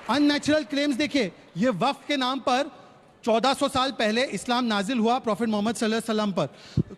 Unnatural claims देखिए, ये वक्फ के नाम पर 1400 साल पहले इस्लाम नाजिल हुआ प्रॉफिट मोहम्मद सल्लल्लाहु अलैहि वसल्लम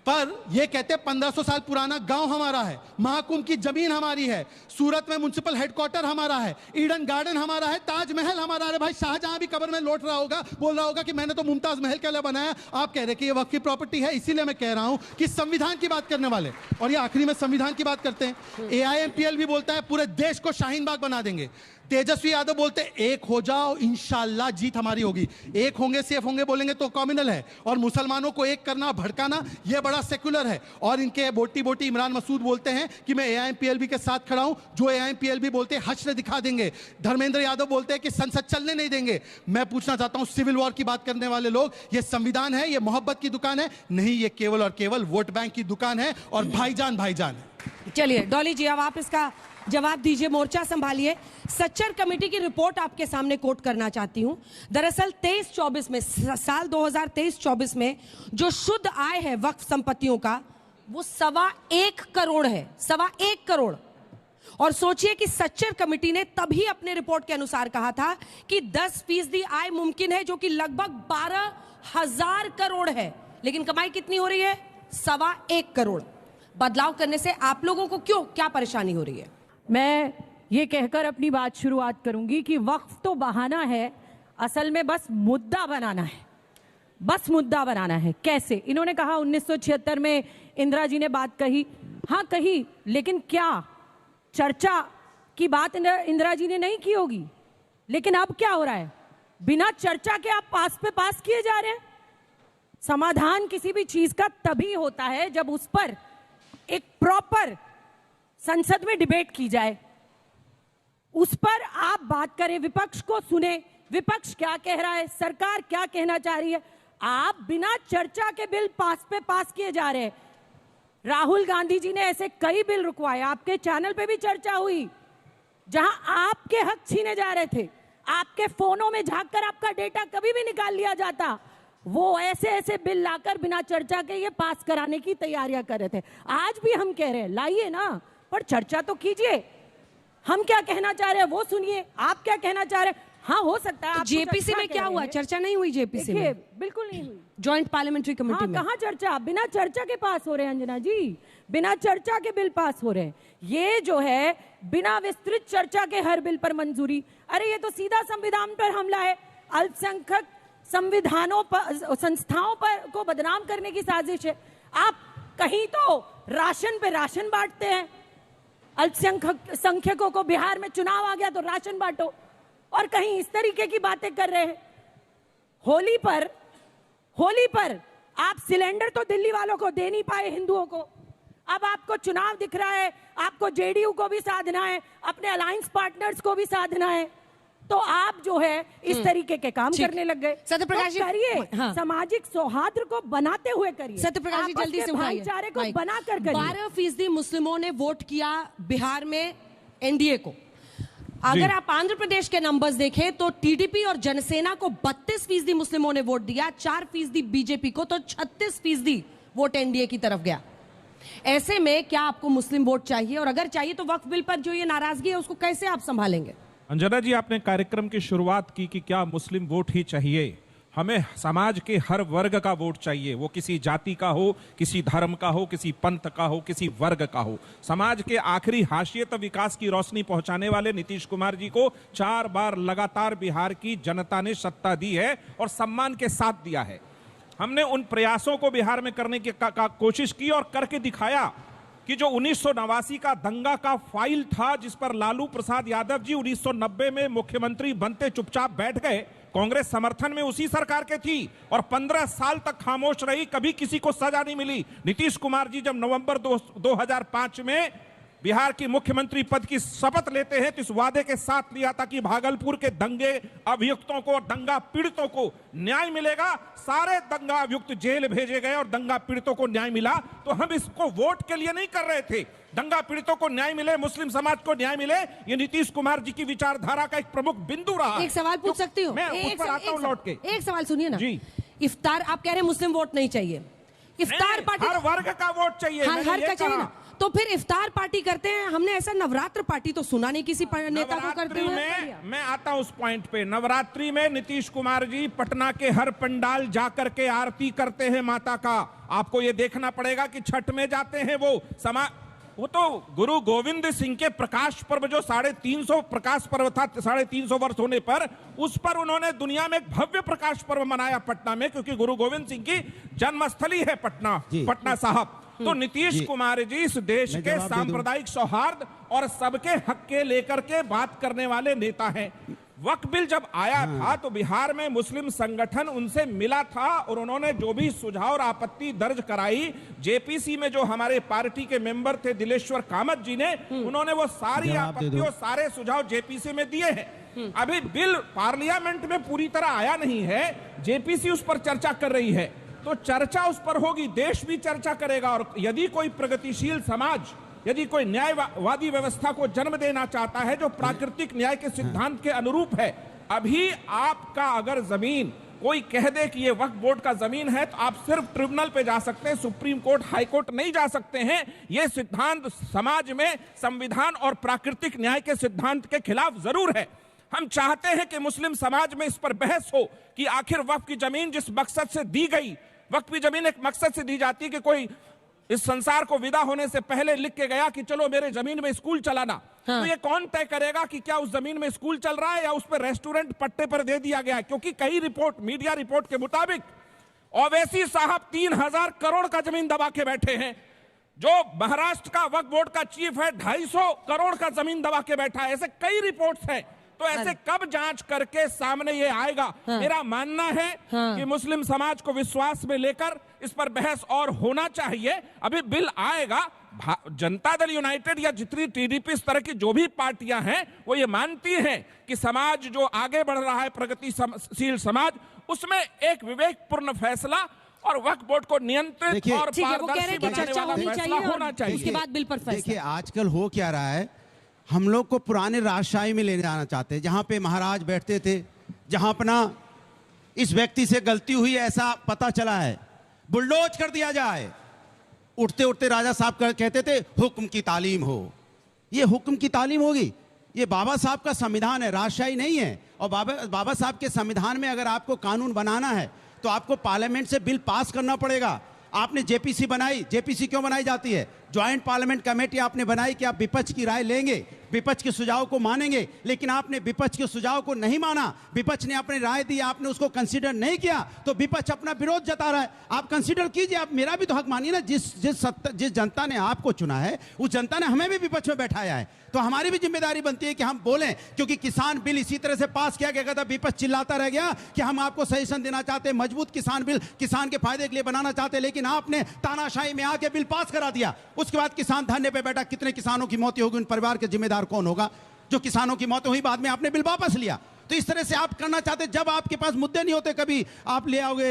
पर ये कहते हैं 1500 साल पुराना गांव हमारा है, महाकुंभ की जमीन हमारी है, सूरत में म्युनिसिपल हेडक्वार्टर हमारा है, ईडन गार्डन हमारा है, ताजमहल हमारा है। भाई शाहजहां भी कब्र में लौट रहा होगा, बोल रहा होगा कि मैंने तो मुमताज महल के लिए बनाया, आप कह रहे कि ये वक्फ की प्रॉपर्टी है। इसीलिए मैं कह रहा हूं कि संविधान की बात करने वाले, और ये आखिरी में संविधान की बात करते हैं। AIMPL भी बोलता है पूरे देश को शाहीन बाग बना देंगे। तेजस्वी यादव बोलते एक हो जाओ इंशाल्लाह जीत हमारी होगी। एक होंगे सेफ होंगे बोलेंगे तो कॉम्युनल है, और मुसलमानों को एक करना भड़काना ये बड़ा सेक्युलर है। और इनके बोटी बोटी इमरान मसूद बोलते हैं कि मैं AIMPLB के साथ खड़ा हूं, जो AIMPLB बोलते हैं हश्र दिखा देंगे। धर्मेंद्र यादव बोलते हैं कि संसद चलने नहीं देंगे। मैं पूछना चाहता हूं सिविल वॉर की बात करने वाले लोग, ये संविधान है, ये मोहब्बत की दुकान है? नहीं, ये केवल और केवल वोट बैंक की दुकान है, और भाईजान भाईजान है। चलिए डॉली जी, अब आप इसका जवाब दीजिए, मोर्चा संभालिए। सच्चर कमेटी की रिपोर्ट आपके सामने कोट करना चाहती हूं। दरअसल 23-24 में, साल 2023-24 में जो शुद्ध आय है वक्फ संपत्तियों का, वो 1.25 करोड़ है, 1.25 करोड़। और सोचिए कि सच्चर कमेटी ने तभी अपने रिपोर्ट के अनुसार कहा था कि 10% आय मुमकिन है, जो कि लगभग 12,000 करोड़ है। लेकिन कमाई कितनी हो रही है? 1.25 करोड़। बदलाव करने से आप लोगों को क्या परेशानी हो रही है? मैं ये कहकर अपनी बात शुरुआत करूंगी कि वक्फ तो बहाना है, असल में बस मुद्दा बनाना है, बस मुद्दा बनाना है। कैसे? इन्होंने कहा 1976 में इंदिरा जी ने बात कही, हाँ कही, लेकिन क्या चर्चा की बात इंदिरा जी ने नहीं की होगी? लेकिन अब क्या हो रहा है? बिना चर्चा के आप पास पे पास किए जा रहे हैं। समाधान किसी भी चीज का तभी होता है जब उस पर एक प्रॉपर संसद में डिबेट की जाए, उस पर आप बात करें, विपक्ष को सुने, विपक्ष क्या कह रहा है, सरकार क्या कहना चाह रही है। आप बिना चर्चा के बिल पास पे पास किए जा रहे हैं। राहुल गांधी जी ने ऐसे कई बिल रुकवाए, आपके चैनल पे भी चर्चा हुई, जहां आपके हक छीने जा रहे थे, आपके फोनों में झांककर आपका डेटा कभी भी निकाल लिया जाता। वो ऐसे ऐसे बिल लाकर बिना चर्चा के ये पास कराने की तैयारियां कर रहे थे। आज भी हम कह रहे हैं लाइए ना, पर चर्चा तो कीजिए। हम क्या कहना चाह रहे हैं वो सुनिए, आप क्या कहना चाह रहे हैं। हाँ, हो सकता है। तो जेपीसी में क्या हुआ? चर्चा नहीं हुई जेपीसी में? बिल्कुल नहीं हुई। जॉइंट पार्लियामेंट्री कमेटी में कहाँ चर्चा? बिना चर्चा के पास हो रहे हैं अंजना जी, बिना चर्चा के बिल पास हो रहे हैं। ये जो है बिना विस्तृत चर्चा के हर बिल पर मंजूरी, अरे ये तो सीधा संविधान पर हमला है। अल्पसंख्यक संविधानों पर, संस्थाओं पर को बदनाम करने की साजिश है। आप कहीं तो राशन पे राशन बांटते हैं, अल्पसंख्यकों को बिहार में चुनाव आ गया तो राशन बांटो, और कहीं इस तरीके की बातें कर रहे हैं। होली पर आप सिलेंडर तो दिल्ली वालों को दे नहीं पाए, हिंदुओं को। अब आपको चुनाव दिख रहा है, आपको जेडीयू को भी साधना है, अपने अलायंस पार्टनर्स को भी साधना है, तो आप जो है इस तरीके के काम करने लग गए। सत्यप्रकाश जी करिए, हाँ। सामाजिक सौहार्द को बनाते हुए करिए। सत्यप्रकाश जी जल्दी से भाईचारे को बनाकर करिए। 12% मुस्लिमों ने वोट किया बिहार में एनडीए को। अगर आप आंध्र प्रदेश के नंबर्स देखें तो टीडीपी और जनसेना को 32% मुस्लिमों ने वोट दिया, 4% बीजेपी को, तो 36% वोट एनडीए की तरफ गया। ऐसे में क्या आपको मुस्लिम वोट चाहिए? और अगर चाहिए तो वक्फ बिल पर जो ये नाराजगी है उसको कैसे आप संभालेंगे? अंजना जी, आपने कार्यक्रम की शुरुआत की कि क्या मुस्लिम वोट ही चाहिए। हमें समाज के हर वर्ग का वोट चाहिए, वो किसी जाति का हो, किसी धर्म का हो, किसी पंथ का हो, किसी वर्ग का हो। समाज के आखिरी हाशिए तक विकास की रोशनी पहुंचाने वाले नीतीश कुमार जी को 4 बार लगातार बिहार की जनता ने सत्ता दी है और सम्मान के साथ दिया है। हमने उन प्रयासों को बिहार में करने की कोशिश की और करके दिखाया कि जो 1989 का दंगा का फाइल था, जिस पर लालू प्रसाद यादव जी 1990 में मुख्यमंत्री बनते चुपचाप बैठ गए, कांग्रेस समर्थन में उसी सरकार के थी और 15 साल तक खामोश रही, कभी किसी को सजा नहीं मिली। नीतीश कुमार जी जब नवंबर 2005 में बिहार की मुख्यमंत्री पद की शपथ लेते हैं तो इस वादे के साथ लिया था कि भागलपुर के दंगे अभियुक्तों को, दंगा पीड़ितों को न्याय मिलेगा। सारे दंगा अभियुक्त जेल भेजे गए और दंगा पीड़ितों को न्याय मिला। तो हम इसको वोट के लिए नहीं कर रहे थे, दंगा पीड़ितों को न्याय मिले, मुस्लिम समाज को न्याय मिले, ये नीतीश कुमार जी की विचारधारा का एक प्रमुख बिंदु रहा। एक सवाल पूछ सकती हूँ? मैं उस पर आता हूँ लौट के। एक सवाल सुनिए ना जी। इफ्तार, आप कह रहे हैं मुस्लिम वोट नहीं चाहिए, इफ्तार पार्टी हर वर्ग का वोट चाहिए। हर का चाहिए ना, तो फिर इफ्तार पार्टी करते हैं। हमने ऐसा नवरात्र पार्टी तो सुना नहीं किसी नेता को करते हुए। मैं आता हूं उस पॉइंट पे। नवरात्रि में नीतीश कुमार जी पटना के हर पंडाल जाकर के आरती करते हैं माता का। आपको ये देखना पड़ेगा कि छठ में जाते हैं वो तो गुरु गोविंद सिंह के प्रकाश पर्व जो 350 प्रकाश पर्व था, 350 वर्ष होने पर, उस पर उन्होंने दुनिया में एक भव्य प्रकाश पर्व मनाया पटना में, क्योंकि गुरु गोविंद सिंह की जन्मस्थली है पटना साहब। तो नीतीश कुमार जी इस देश के सांप्रदायिक सौहार्द और सबके हक के लेकर के बात करने वाले नेता हैं। वक्फ बिल जब आया था तो बिहार में मुस्लिम संगठन उनसे मिला था और उन्होंने जो भी सुझाव और आपत्ति दर्ज कराई, जेपीसी में जो हमारे पार्टी के मेंबर थे दिलेश्वर कामत जी ने, उन्होंने वो सारी आपत्ति और सारे सुझाव जेपीसी में दिए हैं। अभी बिल पार्लियामेंट में पूरी तरह आया नहीं है, जेपीसी उस पर चर्चा कर रही है, तो चर्चा उस पर होगी, देश भी चर्चा करेगा। और यदि कोई प्रगतिशील समाज, यदि कोई न्यायवादी व्यवस्था को जन्म देना चाहता है जो प्राकृतिक न्याय के सिद्धांत के अनुरूप है, अभी आपका अगर जमीन कोई कह दे कि ये वक्फ बोर्ड का जमीन है तो आप सिर्फ ट्रिब्यूनल पे जा सकते हैं, सुप्रीम कोर्ट, हाई कोर्ट नहीं जा सकते हैं। ये सिद्धांत समाज में संविधान और प्राकृतिक न्याय के सिद्धांत के खिलाफ जरूर है। हम चाहते हैं कि मुस्लिम समाज में इस पर बहस हो कि आखिर वक्फ की जमीन जिस मकसद से दी गई, वक्फ की जमीन एक मकसद से दी जाती है कि कोई इस संसार को विदा होने से पहले लिख के गया कि चलो मेरे जमीन में स्कूल चलाना, तो ये कौन तय करेगा कि क्या उस जमीन में स्कूल चल रहा है या उस पर रेस्टोरेंट पट्टे पर दे दिया गया है? क्योंकि कई रिपोर्ट, मीडिया रिपोर्ट के मुताबिक ओवैसी साहब 3000 करोड़ का जमीन दबा के बैठे हैं। जो महाराष्ट्र का वक्फ बोर्ड का चीफ है 250 करोड़ का जमीन दबा के बैठा है। ऐसे कई रिपोर्ट्स हैं। तो ऐसे कब जांच करके सामने ये आएगा? मेरा मानना है कि मुस्लिम समाज को विश्वास में लेकर इस पर बहस और होना चाहिए। अभी बिल आएगा, जनता दल यूनाइटेड या जितनी टीडीपी, इस तरह की जो भी पार्टियां हैं, वो ये मानती हैं कि समाज जो आगे बढ़ रहा है, प्रगतिशील समाज, उसमें एक विवेकपूर्ण फैसला और वक्फ बोर्ड को नियंत्रित और पारदर्शी बनाने वाला फैसला होना चाहिए। उसके बाद बिल पर फैसला। देखिए आजकल हो क्या रहा है, हम लोग को पुराने राजशाही में ले जाना चाहते हैं, जहां पे महाराज बैठते थे, जहां अपना इस व्यक्ति से गलती हुई ऐसा पता चला है, बुलडोज कर दिया जाए। उठते उठते राजा साहब कहते थे हुक्म की तालीम हो। ये हुक्म की तालीम होगी? ये बाबा साहब का संविधान है, राजशाही नहीं है। और बाबा साहब के संविधान में अगर आपको कानून बनाना है तो आपको पार्लियामेंट से बिल पास करना पड़ेगा। आपने जेपीसी बनाई, जेपीसी क्यों बनाई जाती है? ज्वाइंट पार्लियामेंट कमेटी आपने बनाई कि आप विपक्ष की राय लेंगे, विपक्ष के सुझाव को मानेंगे, लेकिन आपने विपक्ष के सुझाव को नहीं माना। विपक्ष ने अपनी राय दी, आपने उसको कंसीडर नहीं किया, तो विपक्ष अपना विरोध जता रहा है। आप कंसीडर कीजिए, आप मेरा भी तो हक मानिए ना। जिस जनता ने आपको चुना है, उस जनता ने हमें भी विपक्ष में बैठाया है, तो हमारी भी जिम्मेदारी बनती है कि हम बोलें। क्योंकि किसान बिल इसी तरह से पास किया गया था, विपक्ष चिल्लाता रह गया कि हम आपको सजेशन देना चाहते हैं, मजबूत किसान बिल किसान के फायदे के लिए बनाना चाहते हैं, लेकिन आपने तानाशाही में आके बिल पास करा दिया। उसके बाद किसान धरने पे बैठा, कितने किसानों की मौत होगी, उन परिवार के जिम्मेदार कौन होगा? जो किसानों की मौत हुई, बाद में आपने बिल वापस लिया। तो इस तरह से आप करना चाहते, जब आपके पास मुद्दे नहीं होते, कभी आप ले आओगे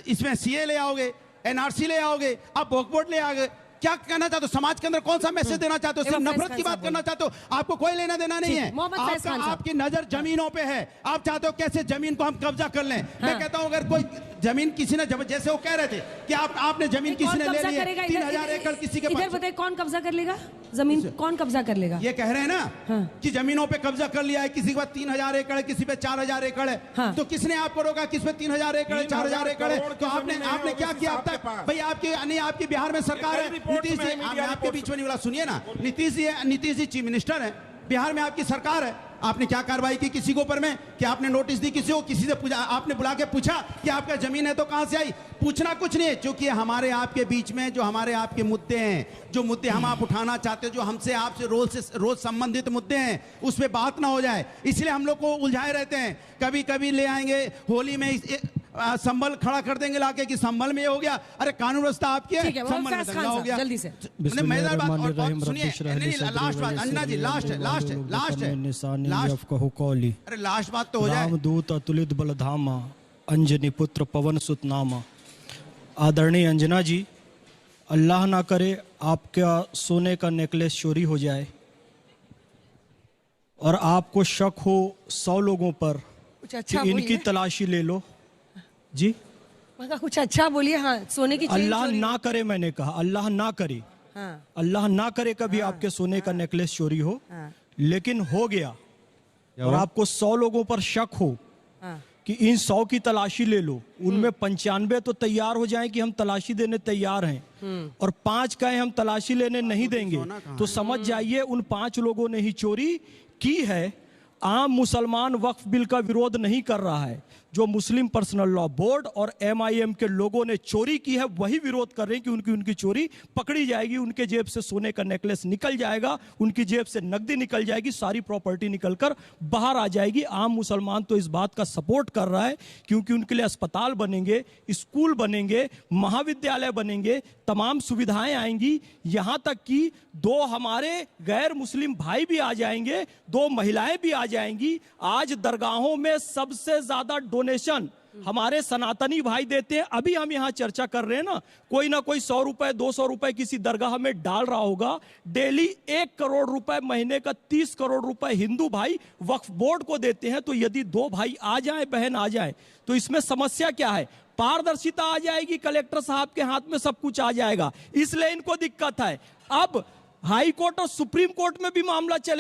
इसमें सीए ले आओगे, एनआरसी ले आओगे, आप वक्फ बोर्ड ले आओगे। क्या कहना चाहते हो? समाज के अंदर कौन सा मैसेज देना चाहते हो? सिर्फ नफरत की बात करना चाहते हो? आपको कोई लेना देना नहीं है। आपकी नजर जमीनों पे है, आप चाहते हो कैसे जमीन को हम कब्जा कर लें। मैं कहता हूं अगर कोई जमीन किसी ने, जैसे वो कह रहे थे कि आपने जमीन किसी ने ले ली है, 3000 एकड़ किसी के पास, बताइए कौन कब्जा कर लेगा जमीन? कौन कब्जा कर लेगा? ये कह रहे हैं ना कि जमीनों पे कब्जा कर लिया है, किसी के पास 3000 एकड़ है, किसी पे 4000 एकड़ है। तो किसने आपको रोका? किस पे 3000 एकड़ है, 4000 एकड़ है? तो आपने क्या किया अब तक? भाई आपकी बिहार में सरकार है, नीतीश जी आपके बीच में नहीं बोला, सुनिए ना, नीतीश जी चीफ मिनिस्टर है, बिहार में आपकी सरकार है, आपने क्या कार्रवाई की किसी के ऊपर में? कि आपने नोटिस दी किसी को? किसी से पूछा? आपने बुला के पूछा कि आपका जमीन है तो कहां से आई? पूछना कुछ नहीं है, क्योंकि हमारे आपके बीच में जो हमारे आपके मुद्दे हैं, जो मुद्दे हम आप उठाना चाहते हो, जो हमसे आपसे रोज संबंधित मुद्दे हैं, उस पर बात ना हो जाए, इसलिए हम लोग को उलझाए रहते हैं। कभी कभी ले आएंगे होली में संबल खड़ा कर देंगे लाके कि संबल में ये हो गया। अरे कानून व्यवस्था आपकी है, संबल में दंगा हो गया। जल्दी से सुनिए, लास्ट बात अन्ना जी, लास्ट अरे लास्ट बात तो हो जाए। रामदूत अतुलित बलधामा, अंजनी पुत्र पवन सुत नामा। आदरणीय अंजना जी, अल्लाह ना करे आपका सोने का नेकलेस चोरी हो जाए और आपको शक हो 100 लोगों पर कि इनकी तलाशी ले लो जी। कुछ अच्छा बोलिए। हाँ, सोने की चेन अल्लाह ना करे, मैंने कहा अल्लाह ना करे। हाँ। अल्लाह ना करे कभी आपके सोने का नेकलेस चोरी हो, लेकिन हो गया और आपको 100 लोगों पर शक हो कि इन 100 की तलाशी ले लो, उनमें 95 तो तैयार हो जाएं कि हम तलाशी देने तैयार हैं और 5 कहें हम तलाशी लेने नहीं देंगे, तो समझ जाइए उन 5 लोगों ने ही चोरी की है। आम मुसलमान वक्फ बिल का विरोध नहीं कर रहा है, जो मुस्लिम पर्सनल लॉ बोर्ड और MIM के लोगों ने चोरी की है वही विरोध कर रहे हैं कि उनकी चोरी पकड़ी जाएगी, उनके जेब से सोने का नेकलेस निकल जाएगा, उनकी जेब से नकदी निकल जाएगी, सारी प्रॉपर्टी निकलकर बाहर आ जाएगी। आम मुसलमान तो इस बात का सपोर्ट कर रहा है क्योंकि उनके लिए अस्पताल बनेंगे, स्कूल बनेंगे, महाविद्यालय बनेंगे, तमाम सुविधाएं आएंगी, यहां तक कि 2 हमारे गैर मुस्लिम भाई भी आ जाएंगे, 2 महिलाएं भी आ जाएंगी। आज दरगाहों में सबसे ज्यादा डोनेशन हमारे सनातनी भाई देते हैं। अभी हम यहां चर्चा कर रहे हैं ना कोई 100 रुपए 200 रुपए किसी दरगाह में डाल रहा होगा। डेली 1 करोड़ रुपए महीने का 30 करोड़ रुपए हिंदू भाई वक्फ बोर्ड को देते हैं। तो यदि 2 भाई आ जाए, बहन आ जाए, तो इसमें समस्या क्या है? पारदर्शिता आ जाएगी, कलेक्टर साहब के हाथ में सब कुछ आ जाएगा, इसलिए इनको दिक्कत है। अब हाई कोर्ट और सुप्रीम कोर्ट में भी मामला चले